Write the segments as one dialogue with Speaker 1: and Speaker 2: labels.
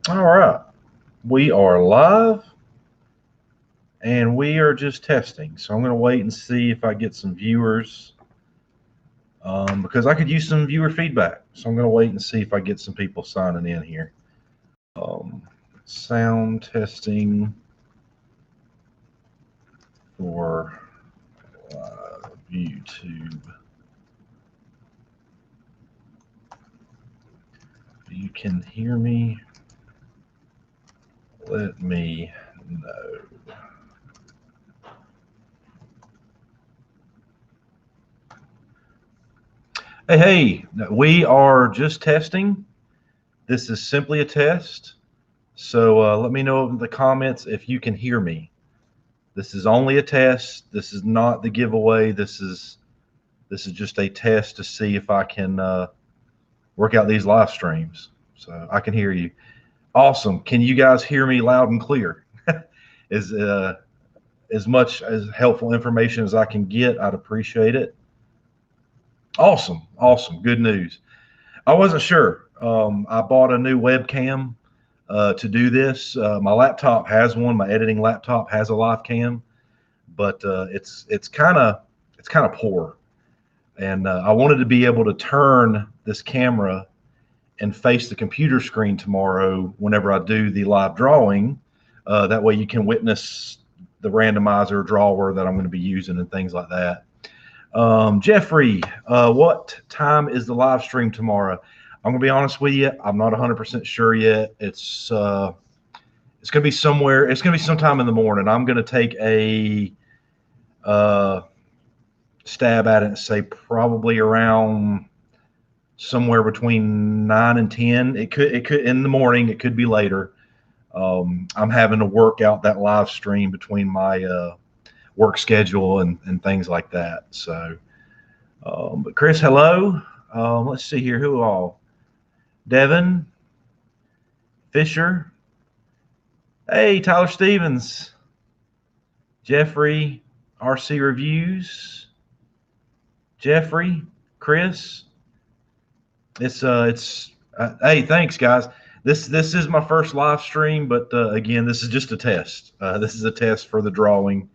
Speaker 1: All right, we are live and we are just testing. So I'm going to wait and see if I get some viewers because I could use some viewer feedback. So I'm going to wait and see if I get some people signing in here. Um, Sound testing for YouTube. You can hear me. Let me know. Hey, we are just testing. This is simply a test. So let me know in the comments if you can hear me. This is only a test. This is not the giveaway. This is just a test to see if I can work out these live streams. So I can hear you. Awesome. Can you guys hear me loud and clear? Is as much as helpful information as I can get, I'd appreciate it. Awesome. Awesome. Good news. I wasn't sure. I bought a new webcam to do this. My laptop has one. My editing laptop has a live cam, but it's kind of poor. And I wanted to be able to turn this camera and face the computer screen tomorrow whenever I do the live drawing. That way you can witness the randomizer drawer that I'm going to be using and things like that. Jeffrey, what time is the live stream tomorrow? I'm going to be honest with you. I'm not 100% sure yet. It's going to be somewhere. It's going to be sometime in the morning. I'm going to take a uh, stab at it and say probably around somewhere between 9 and 10. It could in the morning. It could be later. I'm having to work out that live stream between my work schedule and things like that. So, but Chris, hello. Let's see here. Who all? Devin, Fisher. Hey, Tyler Stevens, Jeffrey, RC Reviews, Jeffrey, Chris. Hey, thanks guys. This is my first live stream, but again, this is just a test. This is a test for the drawing.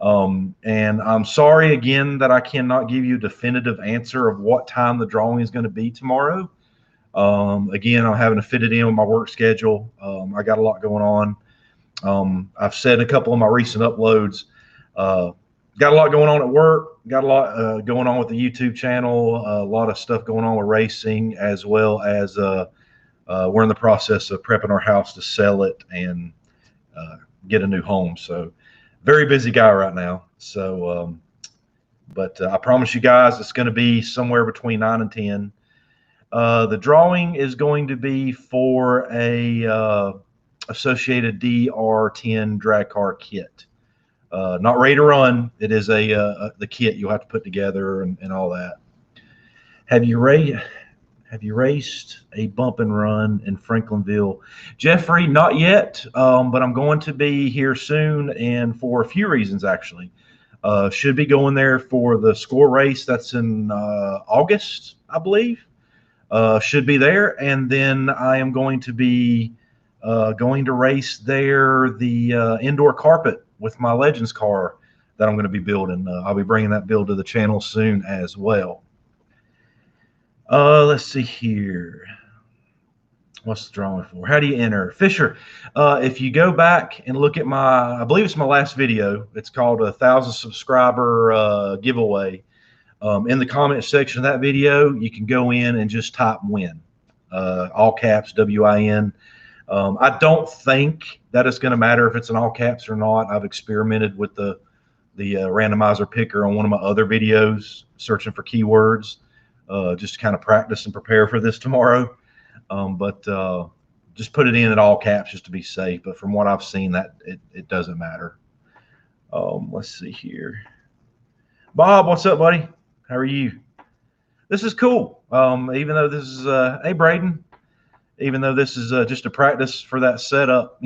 Speaker 1: And I'm sorry again that I cannot give you a definitive answer of what time the drawing is going to be tomorrow. Again, I'm having to fit it in with my work schedule. I got a lot going on. I've said a couple of my recent uploads. Got a lot going on at work. Got a lot going on with the YouTube channel. A lot of stuff going on with racing, as well as we're in the process of prepping our house to sell it and get a new home. So, very busy guy right now. So, but I promise you guys, it's going to be somewhere between 9 and 10. The drawing is going to be for a Associated DR10 drag car kit. Not ready to run. It is the kit you'll have to put together and all that. Have you raced a bump and run in Franklinville? Jeffrey, not yet, but I'm going to be here soon, and for a few reasons actually. Should be going there for the score race. That's in August, I believe. Should be there, and then I am going to be going to race there the indoor carpet with my Legends car that I'm going to be building. I'll be bringing that build to the channel soon as well. Let's see here. What's the drawing for? How do you enter? Fisher, if you go back and look at I believe it's my last video. It's called 1,000 subscriber giveaway. In the comment section of that video, you can go in and just type win, all caps, WIN. I don't think that it's going to matter if it's in all caps or not. I've experimented with the randomizer picker on one of my other videos, searching for keywords, just to kind of practice and prepare for this tomorrow. But just put it in at all caps just to be safe. But from what I've seen, that it doesn't matter. Let's see here. Bob, what's up, buddy? How are you? This is cool. Even though this is hey Braden, even though this is just a practice for that setup,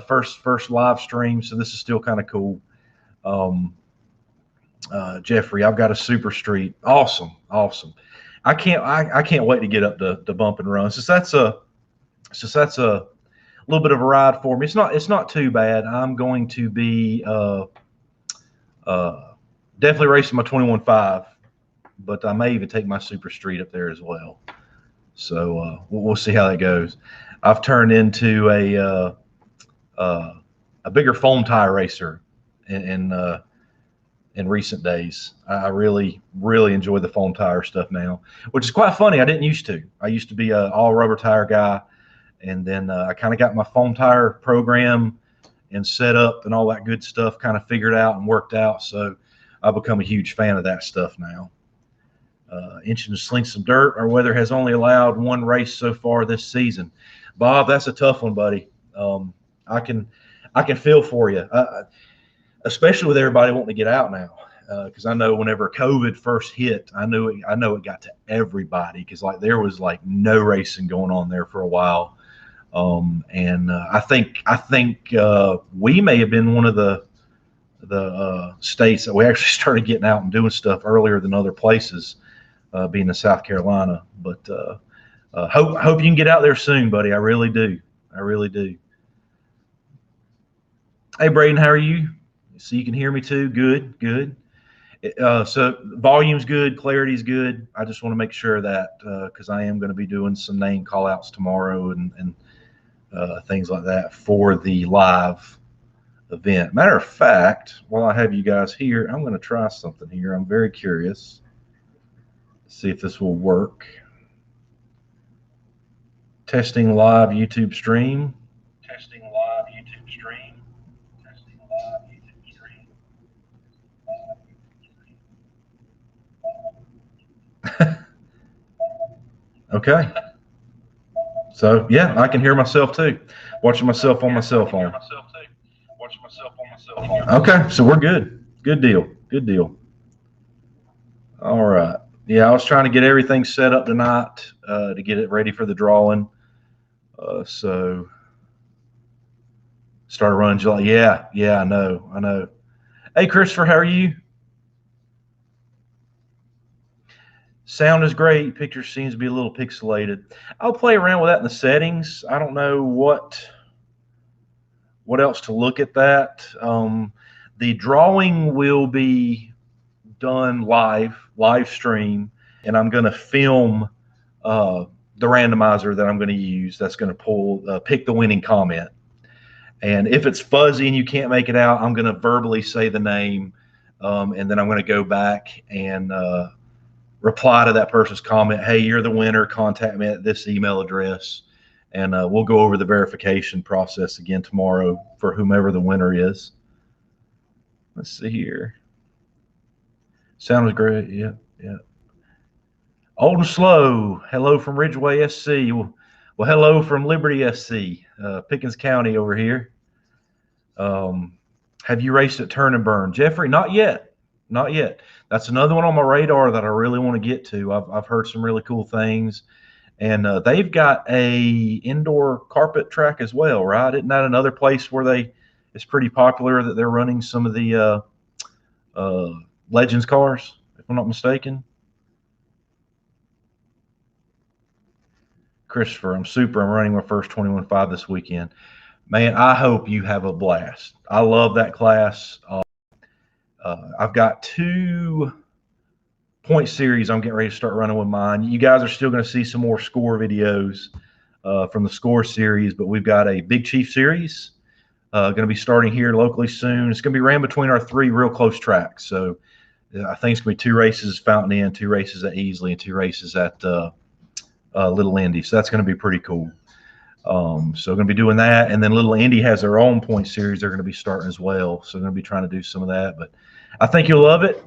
Speaker 1: first live stream, so this is still kind of cool. Jeffrey, I've got a Super Street. Awesome. I can't wait to get up to bump and run. Since So that's a little bit of a ride for me. It's not too bad. I'm going to be definitely racing my 21.5, but I may even take my Super Street up there as well. So we'll see how that goes. I've turned into a bigger foam tire racer in recent days. I really enjoy the foam tire stuff now, which is quite funny. I didn't used to. I used to be a all rubber tire guy, and then I kind of got my foam tire program and set up and all that good stuff kind of figured out and worked out. So I've become a huge fan of that stuff now. Inching to sling some dirt. Our weather has only allowed one race so far this season. Bob, that's a tough one, buddy. I can feel for you, especially with everybody wanting to get out now. Because I know whenever COVID first hit, I know it got to everybody because like there was like no racing going on there for a while. And I think we may have been one of the states that we actually started getting out and doing stuff earlier than other places, being in South Carolina. But hope you can get out there soon, buddy. I really do. I really do. Hey, Braden, how are you? So you can hear me too. Good, good. So volume's good, clarity's good. I just want to make sure that because I am going to be doing some name call outs tomorrow and things like that for the live event. Matter of fact, while I have you guys here, I'm going to try something here. I'm very curious. See if this will work. Testing live YouTube stream. Testing live YouTube stream. Testing live YouTube stream. Okay. So yeah, I can hear myself too. Watching myself on my cell phone. Okay, so we're good. Good deal. Good deal. All right. Yeah, I was trying to get everything set up tonight to get it ready for the drawing. So started running July. Yeah, I know. Hey, Christopher, how are you? Sound is great. Picture seems to be a little pixelated. I'll play around with that in the settings. I don't know what else to look at that. The drawing will be done live stream, and I'm going to film the randomizer that I'm going to use. That's going to pick the winning comment. And if it's fuzzy and you can't make it out, I'm going to verbally say the name, and then I'm going to go back and reply to that person's comment. Hey, you're the winner. Contact me at this email address. And we'll go over the verification process again tomorrow for whomever the winner is. Let's see here. Sounds great. Yeah. Old and slow. Hello from Ridgeway SC. Well, hello from Liberty SC, Pickens County over here. Have you raced at Turn and Burn? Jeffrey, not yet. Not yet. That's another one on my radar that I really want to get to. I've heard some really cool things. And they've got a indoor carpet track as well, right? Isn't that another place where it's pretty popular that they're running some of the Legends cars, if I'm not mistaken? Christopher, I'm running my first 21.5 this weekend. Man, I hope you have a blast. I love that class. I've got 2 point series I'm getting ready to start running with mine. You guys are still going to see some more score videos from the score series, but we've got a Big Chief series going to be starting here locally soon. It's going to be ran between our 3 real close tracks. So I think it's going to be 2 races at Fountain Inn, 2 races at Easley, and 2 races at Little Indy. So that's going to be pretty cool. So we're going to be doing that. And then Little Indy has their own point series they're going to be starting as well. So we're going to be trying to do some of that. But I think you'll love it.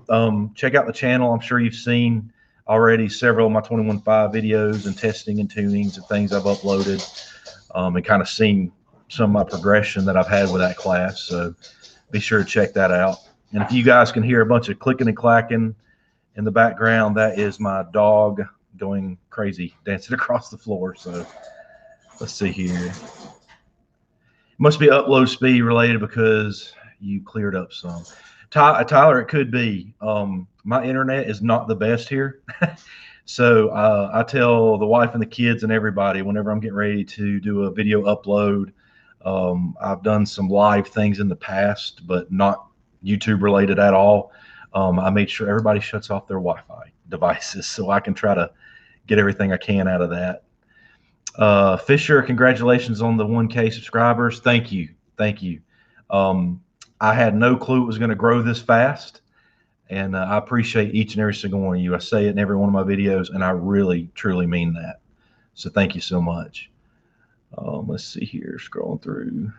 Speaker 1: Check out the channel. I'm sure you've seen already several of my 21.5 videos and testing and tunings and things I've uploaded, and kind of seen some of my progression that I've had with that class. So be sure to check that out. And if you guys can hear a bunch of clicking and clacking in the background, that is my dog going crazy, dancing across the floor. So let's see here. It must be upload speed related because you cleared up some. Tyler, it could be. My internet is not the best here. So I tell the wife and the kids and everybody whenever I'm getting ready to do a video upload. I've done some live things in the past, but not YouTube related at all. I made sure everybody shuts off their Wi-Fi devices so I can try to get everything I can out of that. Fisher, congratulations on the 1K subscribers. Thank you. Thank you. I had no clue it was going to grow this fast. And I appreciate each and every single one of you. I say it in every one of my videos, and I really, truly mean that. So thank you so much. Let's see here, scrolling through.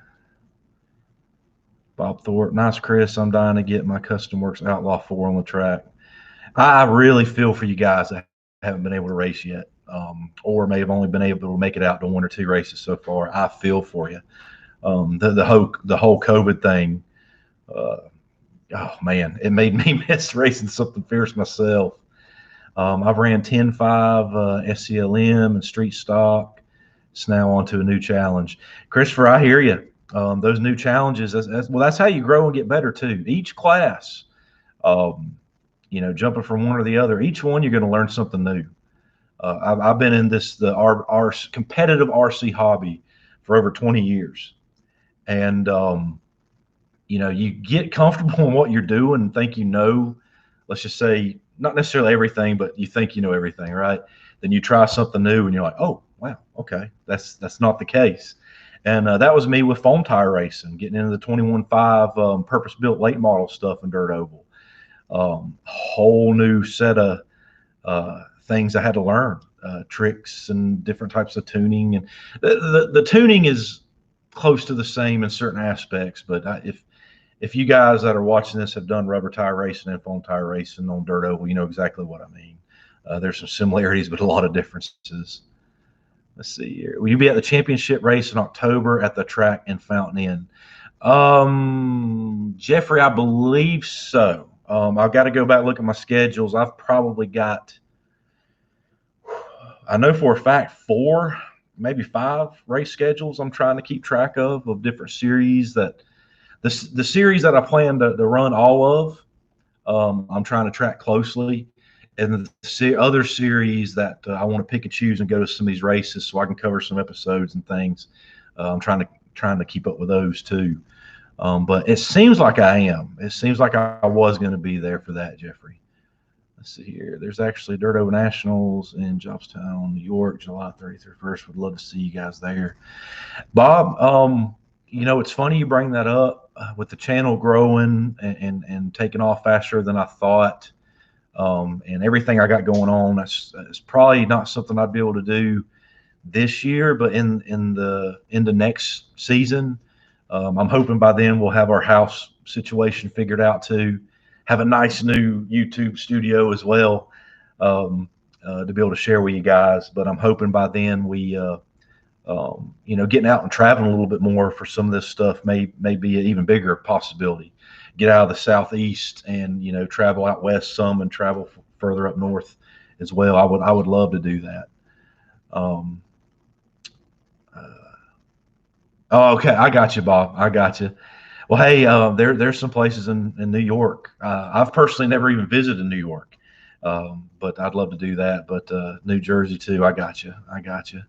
Speaker 1: Bob Thorpe, nice, Chris. I'm dying to get my Custom Works Outlaw 4 on the track. I really feel for you guys that haven't been able to race yet, or may have only been able to make it out to 1 or 2 races so far. I feel for you. The whole COVID thing. Oh man, it made me miss racing something fierce myself. I've ran 10.5 SCLM and street stock. It's now on to a new challenge. Christopher, I hear you. Those new challenges, that's how you grow and get better too. Each class, jumping from one or the other, each one you're going to learn something new. I've been in our competitive RC hobby for over 20 years, and you get comfortable in what you're doing and think let's just say, not necessarily everything, but you think you know everything, right? Then you try something new and you're like, oh, wow, okay, that's not the case. And that was me with foam tire racing, getting into the 21.5 purpose-built late model stuff in Dirt Oval. Whole new set of things I had to learn, tricks and different types of tuning. And the tuning is close to the same in certain aspects, but if you guys that are watching this have done rubber tire racing and foam tire racing on Dirt Oval, you know exactly what I mean. There's some similarities, but a lot of differences. Let's see here. Will you be at the championship race in October at the track in Fountain Inn? Jeffrey, I believe so. I've got to go back and look at my schedules. I've probably got, I know for a fact, 4, maybe 5 race schedules I'm trying to keep track of different series that the series that I plan to run all of, I'm trying to track closely. And the other series that I want to pick and choose and go to some of these races so I can cover some episodes and things. I'm trying to keep up with those too. But it seems like I am. It seems like I was going to be there for that, Jeffrey. Let's see here. There's actually Dirt Oval Nationals in Johnstown, New York, July 30th through 1st. Would love to see you guys there. Bob, it's funny you bring that up with the channel growing and taking off faster than I thought. And everything I got going on, that's probably not something I'd be able to do this year, but in the next season, I'm hoping by then we'll have our house situation figured out too. Have a nice new YouTube studio as well, to be able to share with you guys. But I'm hoping by then we, getting out and traveling a little bit more for some of this stuff may be an even bigger possibility. Get out of the Southeast and travel out west some and travel further up north as well. I would love to do that. Okay, I got you, Bob. I got you. Well, hey, there's some places in New York. I've personally never even visited New York, but I'd love to do that. But New Jersey too. I got you. I got you.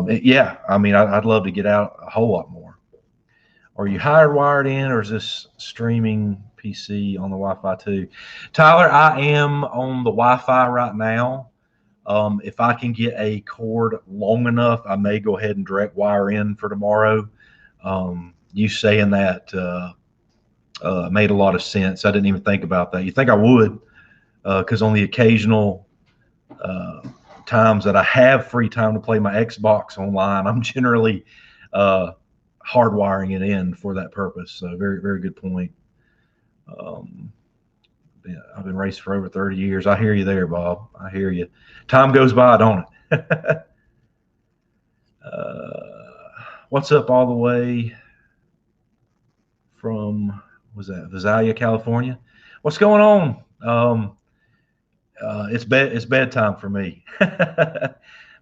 Speaker 1: Yeah, I mean, I'd love to get out a whole lot more. Are you wired in, or is this streaming PC on the Wi-Fi too? Tyler, I am on the Wi-Fi right now. If I can get a cord long enough, I may go ahead and direct wire in for tomorrow. You saying that made a lot of sense. I didn't even think about that. You think I would, because on the occasional times that I have free time to play my Xbox online, I'm generally hardwiring it in for that purpose. So very, very good point. Yeah, I've been racing for over 30 years. I hear you there, Bob. I hear you. Time goes by, don't it? What's up all the way from, was that Visalia, California? What's going on? It's bedtime for me.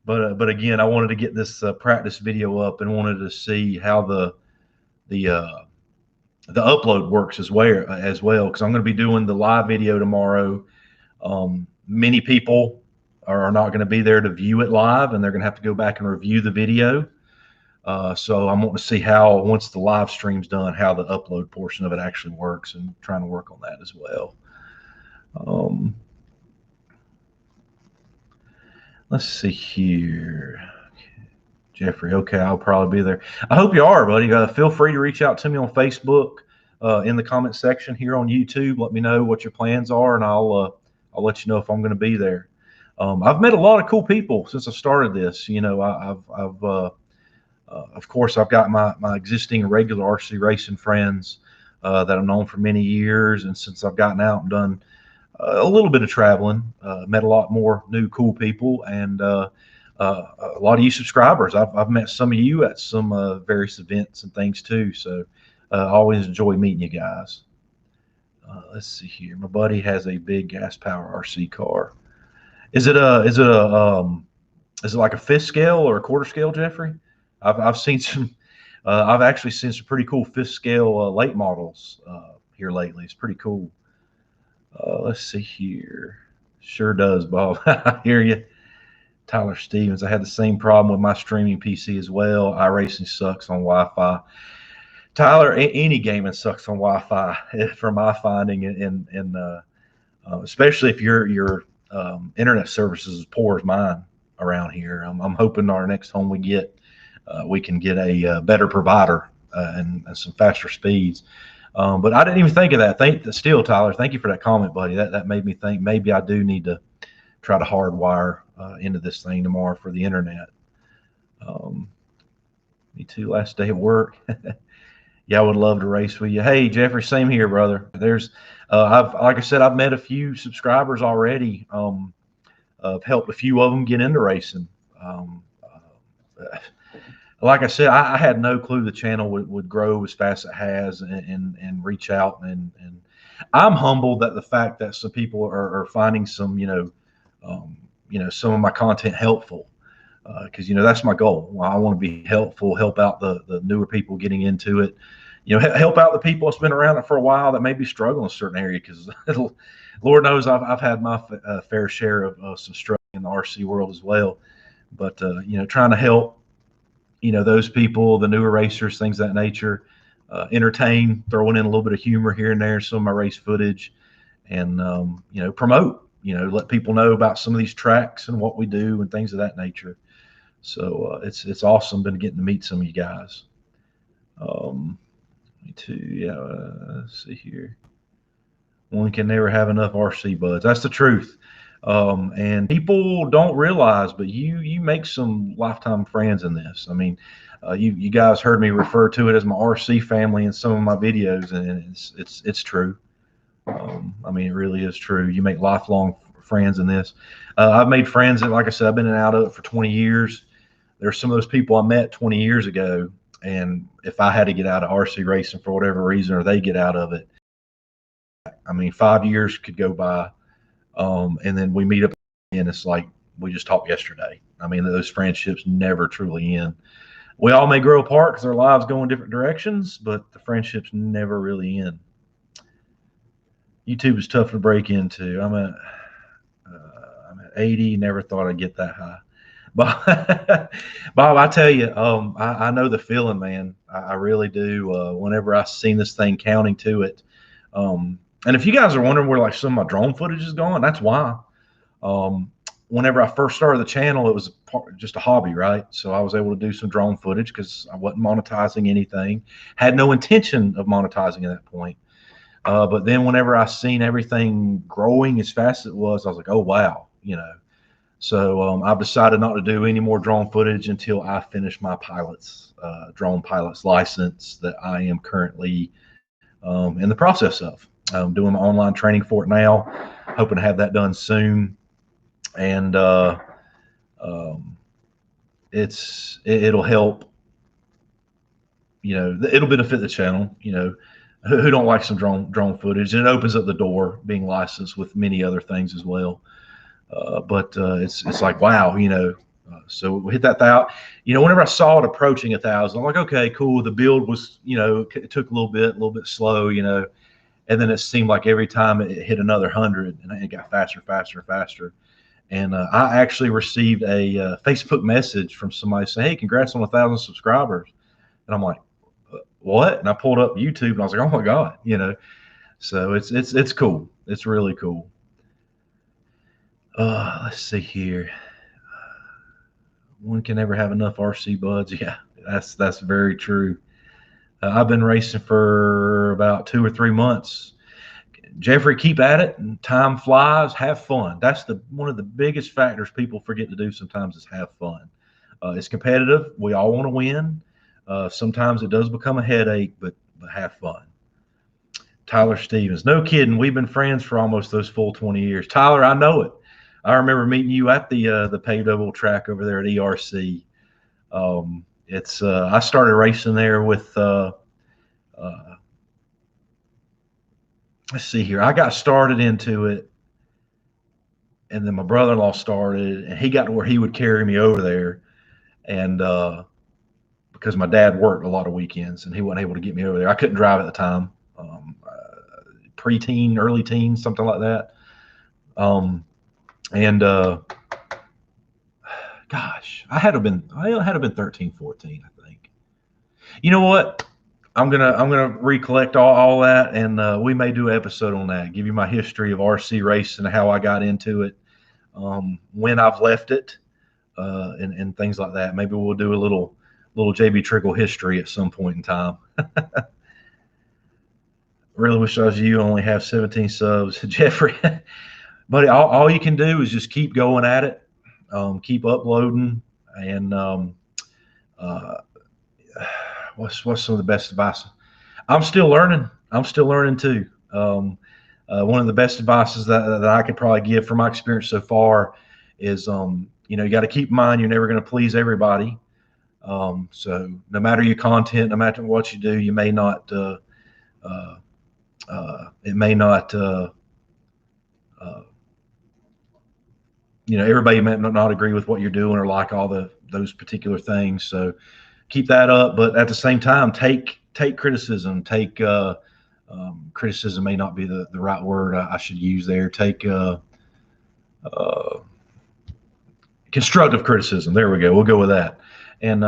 Speaker 1: But again, I wanted to get this practice video up and wanted to see how the upload works as well, because I'm going to be doing the live video tomorrow. Many people are not going to be there to view it live, and they're going to have to go back and review the video. So I'm wanting to see how, once the live stream's done, how the upload portion of it actually works, and trying to work on that as well. Let's see here. Jeffrey, okay, I'll probably be there. I hope you are, buddy. Feel free to reach out to me on Facebook, in the comment section here on YouTube. Let me know what your plans are, and I'll let you know if I'm going to be there. I've met a lot of cool people since I started this. You know, of course, I've got my existing regular RC racing friends that I've known for many years, and since I've gotten out and done a little bit of traveling, met a lot more new cool people, and a lot of you subscribers. I've met some of you at some various events and things too. So I always enjoy meeting you guys. Let's see here. My buddy has a big gas power RC car. Is it like a fifth scale or a quarter scale, Jeffrey? I've seen some. I've actually seen some pretty cool fifth scale late models here lately. It's pretty cool. Let's see here. Sure does, Bob. I hear you. Tyler Stevens. I had the same problem with my streaming PC as well. iRacing sucks on Wi-Fi. Tyler, any gaming sucks on Wi-Fi, from my finding, and especially if your internet service is as poor as mine around here. I'm hoping our next home we get, we can get a better provider and some faster speeds. But I didn't even think of that. Still, Tyler, thank you for that comment, buddy. That made me think maybe I do need to try to hardwire into this thing tomorrow for the internet. Me too. Last day of work. Yeah, I would love to race with you. Hey, Jeffrey, same here, brother. There's, like I said, I've met a few subscribers already. I've helped a few of them get into racing. Like I said, I had no clue the channel would grow as fast as it has, and reach out. And I'm humbled at the fact that some people are finding some, some of my content helpful. Because that's my goal. I want to be helpful, help out the newer people getting into it. Help out the people that's been around it for a while that may be struggling in a certain area. Because Lord knows I've had my fair share of some struggle in the RC world as well. But trying to help those people, the newer racers, things of that nature, entertain, throwing in a little bit of humor here and there, some of my race footage, and promote. Let people know about some of these tracks and what we do and things of that nature. So it's awesome. Been getting to meet some of you guys. Me too. Yeah. Let's see here. One can never have enough RC buds. That's the truth. And people don't realize, but you make some lifetime friends in this. I mean, you guys heard me refer to it as my RC family in some of my videos, and it's true. I mean, it really is true. You make lifelong friends in this. I've made friends that, like I said, I've been in and out of it for 20 years. There's some of those people I met 20 years ago, and if I had to get out of RC racing for whatever reason, or they get out of it, I mean, 5 years could go by, and then we meet up and it's like we just talked yesterday. I mean, those friendships never truly end. We all may grow apart because our lives go in different directions, but the friendships never really end. YouTube is tough to break into. I'm at 80. Never thought I'd get that high. Bob, I tell you, I know the feeling, man. I really do. Whenever I seen this thing counting to it, and if you guys are wondering where like some of my drone footage is going, that's why. Whenever I first started the channel, it was just a hobby, right? So I was able to do some drone footage because I wasn't monetizing anything. Had no intention of monetizing at that point. But then whenever I seen everything growing as fast as it was, I was like, oh, wow, So I've decided not to do any more drone footage until I finish my drone pilot's license that I am currently in the process of. I'm doing my online training for it now, hoping to have that done soon. And it'll help, it'll benefit the channel, who don't like some drone footage, and it opens up the door being licensed with many other things as well. But it's like, wow, so we hit that 1,000. Whenever I saw it approaching 1,000, I'm like, okay, cool. The build was, it took a little bit slow, and then it seemed like every time it hit another 100, and it got faster, faster, faster. And I actually received a Facebook message from somebody saying, "Hey, congrats on 1,000 subscribers." And I'm like, "What?" And I pulled up YouTube and I was like, "Oh my God," you know. So it's cool. It's really cool. Let's see here. One can never have enough RC buds. Yeah, that's very true. I've been racing for about 2 or 3 months. Jeffrey, keep at it. And time flies. Have fun. That's the one of the biggest factors people forget to do sometimes is have fun. It's competitive. We all want to win. Sometimes it does become a headache, but have fun. Tyler Stevens, no kidding. We've been friends for almost those full 20 years. Tyler, I know it. I remember meeting you at the paved oval track over there at ERC. It's I started racing there with let's see here. I got started into it, and then my brother-in-law started, and he got to where he would carry me over there, and because my dad worked a lot of weekends, and he wasn't able to get me over there. I couldn't drive at the time, preteen, early teen, something like that. And gosh, I had to have been 13, 14, I think. You know what? I'm gonna recollect all that, and we may do an episode on that. Give you my history of RC racing, how I got into it, when I've left it, and things like that. Maybe we'll do a little JB Trickle history at some point in time. Really wish I was you. Only have 17 subs, Jeffrey. But all you can do is just keep going at it, keep uploading, and what's some of the best advice? I'm still learning. I'm still learning too. One of the best advices that I could probably give from my experience so far is, you got to keep in mind you're never going to please everybody. So no matter your content, no matter what you do, you may not. It may not. Everybody may not agree with what you're doing or like all those particular things. So keep that up, but at the same time, take criticism. Criticism may not be the right word I should use there. Take constructive criticism. There we go. We'll go with that, and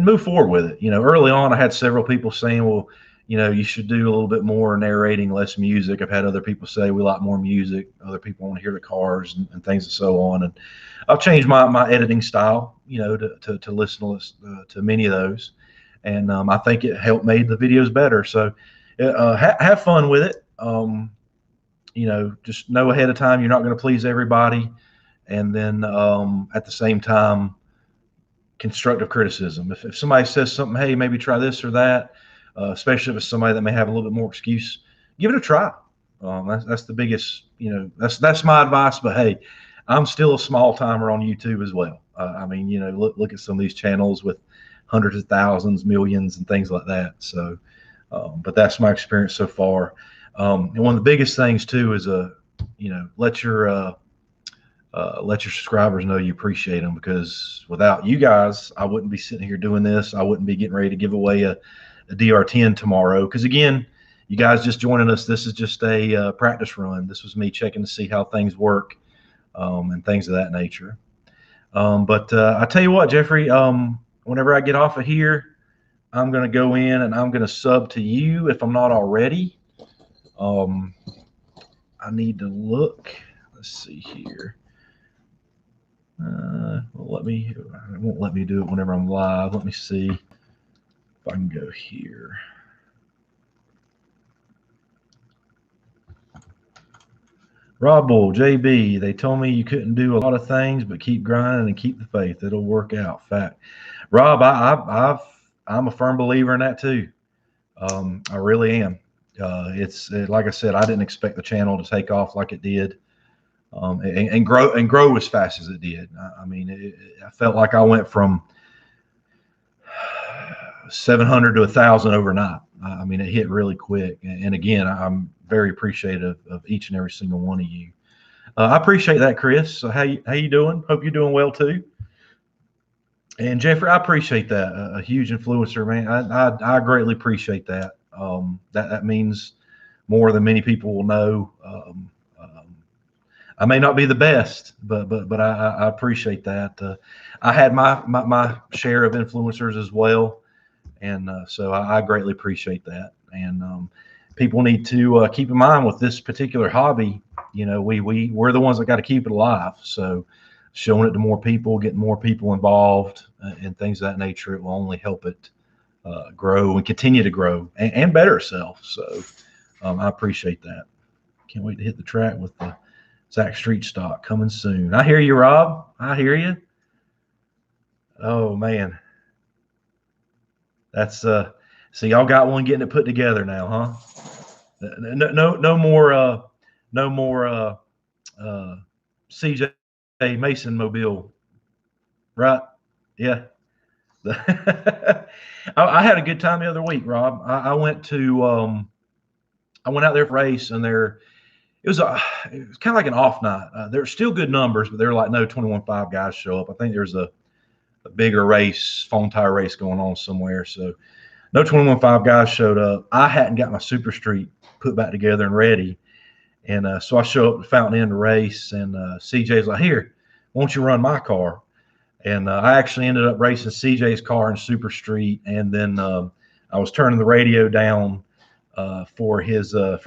Speaker 1: move forward with it. Early on, I had several people saying, "Well, you should do a little bit more narrating, less music." I've had other people say we like more music. Other people want to hear the cars and things and so on. And I've changed my editing style, to listen to many of those. And I think it helped made the videos better. So have fun with it. Just know ahead of time you're not going to please everybody. And then at the same time, constructive criticism. If somebody says something, hey, maybe try this or that, especially if it's somebody that may have a little bit more excuse, give it a try. That's the biggest, that's my advice. But hey, I'm still a small timer on YouTube as well. Look at some of these channels with hundreds of thousands, millions, and things like that. So, but that's my experience so far. And one of the biggest things too is let your subscribers know you appreciate them, because without you guys, I wouldn't be sitting here doing this. I wouldn't be getting ready to give away a DR10 tomorrow. Because again, you guys just joining us, this is just a practice run. This was me checking to see how things work, and things of that nature. But I tell you what, Jeffrey, whenever I get off of here, I'm going to go in and I'm going to sub to you if I'm not already. I need to look. Let's see here. It won't let me do it whenever I'm live. Let me see if I can go here. Rob Bull, JB, they told me you couldn't do a lot of things, but keep grinding and keep the faith. It'll work out. Fact. Rob, I'm a firm believer in that too. I really am. It's like I said, I didn't expect the channel to take off like it did. And grow as fast as it did. I felt like I went from 700 to 1,000 overnight. It hit really quick. And again, I'm very appreciative of each and every single one of you. I appreciate that, Chris. So how you doing? Hope you're doing well too. And Jeffrey, I appreciate that. A huge influencer, man. I greatly appreciate that. That means more than many people will know. I may not be the best, but I appreciate that. I had my share of influencers as well, and so I greatly appreciate that. And people need to keep in mind with this particular hobby, we're the ones that got to keep it alive. So showing it to more people, getting more people involved, and things of that nature, it will only help it grow and continue to grow and better itself. So I appreciate that. Can't wait to hit the track with the Zach Street stock coming soon. I hear you, Rob. I hear you. Oh man, that's so y'all got one getting it put together now, huh? No more CJ Mason mobile, right? Yeah. I had a good time the other week, Rob. I went out there for a race, and it was kind of like an off night. There's still good numbers, but they're like no 21.5 guys show up. I think there's a bigger race, phone tire race going on somewhere. So no 21.5 guys showed up. I hadn't got my Super Street put back together and ready. And so I show up to Fountain Inn to race, and CJ's like, here, won't you run my car? And I actually ended up racing CJ's car in Super Street. And then I was turning the radio down for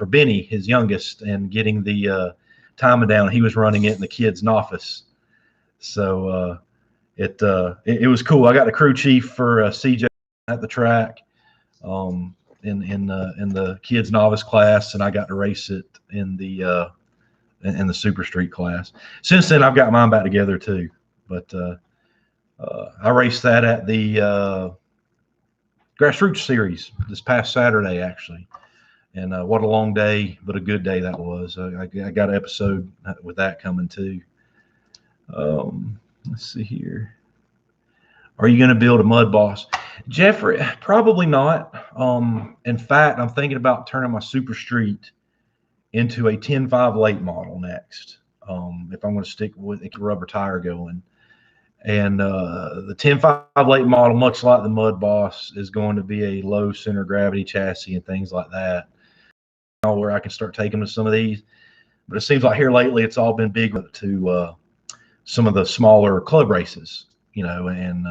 Speaker 1: Benny, his youngest, and getting the timing down. He was running it in the kids' office. So it was cool. I got the crew chief for CJ at the track in the kids novice class, and I got to race it in the Super Street class. Since then, I've got mine back together too. But I raced that at the Grassroots Series this past Saturday, actually. And what a long day, but a good day that was. I got an episode with that coming too. Let's see here. Are you going to build a mud boss? Jeffrey, probably not. In fact, I'm thinking about turning my Super Street into a 10.5 late model next. If I'm going to stick with a rubber tire going. And the 10.5 late model, much like the Mud Boss, is going to be a low center gravity chassis and things like that, where I can start taking to some of these. But it seems like here lately it's all been big to some of the smaller club races, and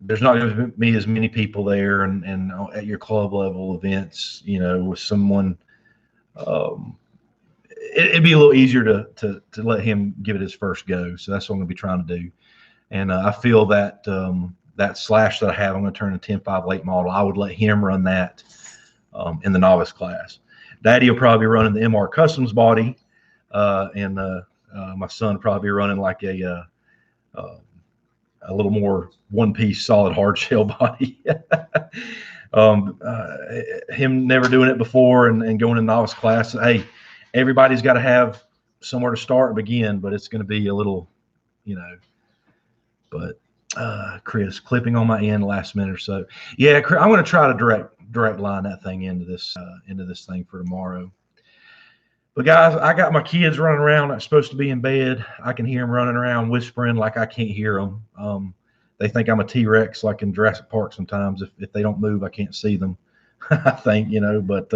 Speaker 1: there's not going to be as many people there, and at your club level events, with someone. It'd be a little easier to let him give it his first go. So that's what I'm going to be trying to do. And I feel that that slash that I have, I'm going to turn a 10.5 late model. I would let him run that in the novice class. Daddy will probably be running the MR Customs body, and my son will probably be running like a little more one-piece solid hard shell body. Him never doing it before and going in novice class. Hey, everybody's got to have somewhere to start and begin, but it's going to be a little, but Chris, clipping on my end last minute or so. Yeah, I'm going to try to direct line that thing into this thing for tomorrow. But guys, I got my kids running around. I'm supposed to be in bed. I can hear them running around whispering like I can't hear them. They think I'm a T-Rex like in Jurassic Park sometimes. If they don't move, I can't see them. I think, but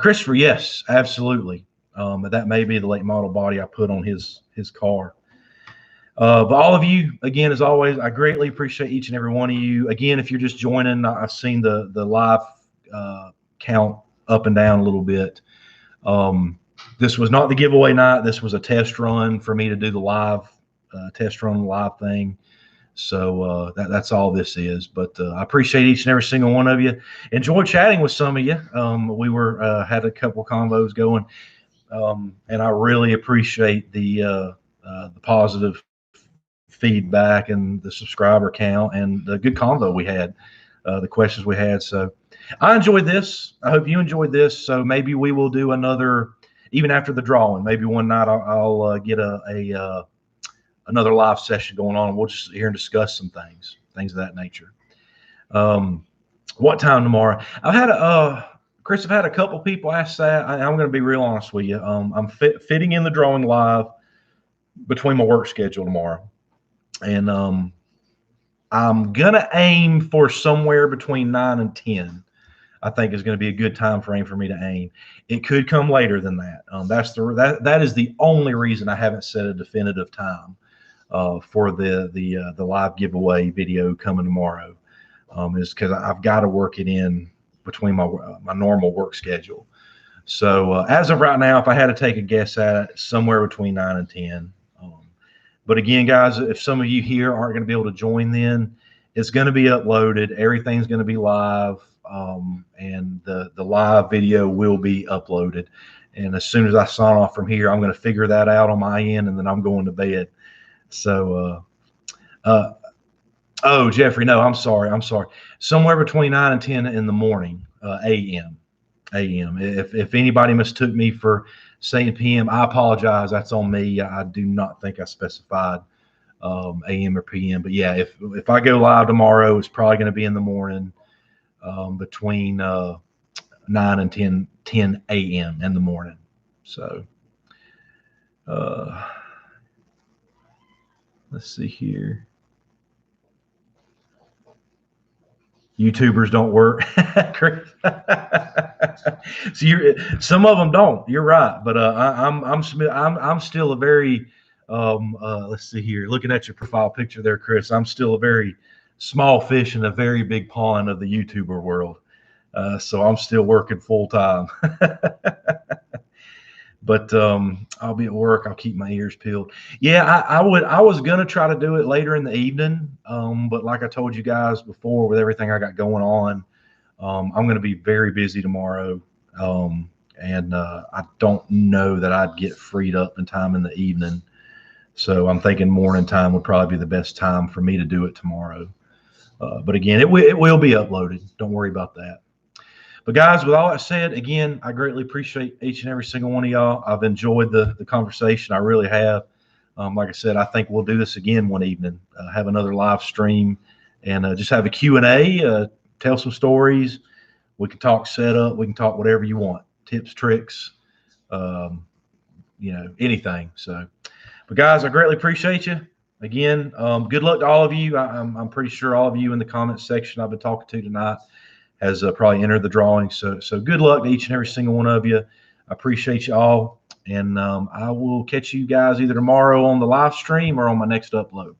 Speaker 1: Christopher, yes, absolutely. That may be the late model body I put on his car. But all of you, again, as always, I greatly appreciate each and every one of you. Again, if you're just joining, I've seen the live count up and down a little bit. This was not the giveaway night. This was a test run for me to do the live test run live thing. So that's all this is. But I appreciate each and every single one of you. Enjoyed chatting with some of you. We had a couple convos going, and I really appreciate the positive feedback and the subscriber count and the good convo we had, the questions we had. So I enjoyed this. I hope you enjoyed this. So maybe we will do another, even after the drawing. Maybe one night I'll get another live session going on. We'll just sit here and discuss some things of that nature. What time tomorrow? Chris, I've had a couple people ask that. I'm going to be real honest with you. I'm fitting in the drawing live between my work schedule tomorrow. And I'm going to aim for somewhere between 9 and 10. I think is going to be a good time frame for me to aim. It could come later than that. That is the only reason I haven't set a definitive time for the live giveaway video coming tomorrow. Is because I've got to work it in between my normal work schedule. So as of right now, if I had to take a guess at it, somewhere between 9 and 10. But again, guys, if some of you here aren't going to be able to join, then it's going to be uploaded. Everything's going to be live, and the live video will be uploaded. And as soon as I sign off from here, I'm going to figure that out on my end, and then I'm going to bed. So, oh, Jeffrey, no, I'm sorry. Somewhere between 9 and 10 in the morning, a.m. If anybody mistook me for saying p.m., I apologize. That's on me. I do not think I specified a.m. or p.m. But yeah, if I go live tomorrow, it's probably going to be in the morning, between 9 and 10 a.m. in the morning. So let's see here. YouTubers don't work. So some of them don't. You're right, but I'm still a very let's see here. Looking at your profile picture there, Chris, I'm still a very small fish in a very big pond of the YouTuber world. So I'm still working full time. But I'll be at work. I'll keep my ears peeled. Yeah, I was gonna try to do it later in the evening, but like I told you guys before, with everything I got going on, I'm gonna be very busy tomorrow, and I don't know that I'd get freed up in time in the evening. So I'm thinking morning time would probably be the best time for me to do it tomorrow. But again, it will be uploaded. Don't worry about that. But guys, with all that said, again, I greatly appreciate each and every single one of y'all. I've enjoyed the conversation. I really have. Like I said, I think we'll do this again one evening, have another live stream, and just have a Q&A, tell some stories. We can talk setup. We can talk whatever you want, tips, tricks, anything. So, but guys, I greatly appreciate you. Again, good luck to all of you. I'm pretty sure all of you in the comments section I've been talking to tonight has probably entered the drawing. So good luck to each and every single one of you. I appreciate you all. And I will catch you guys either tomorrow on the live stream or on my next upload.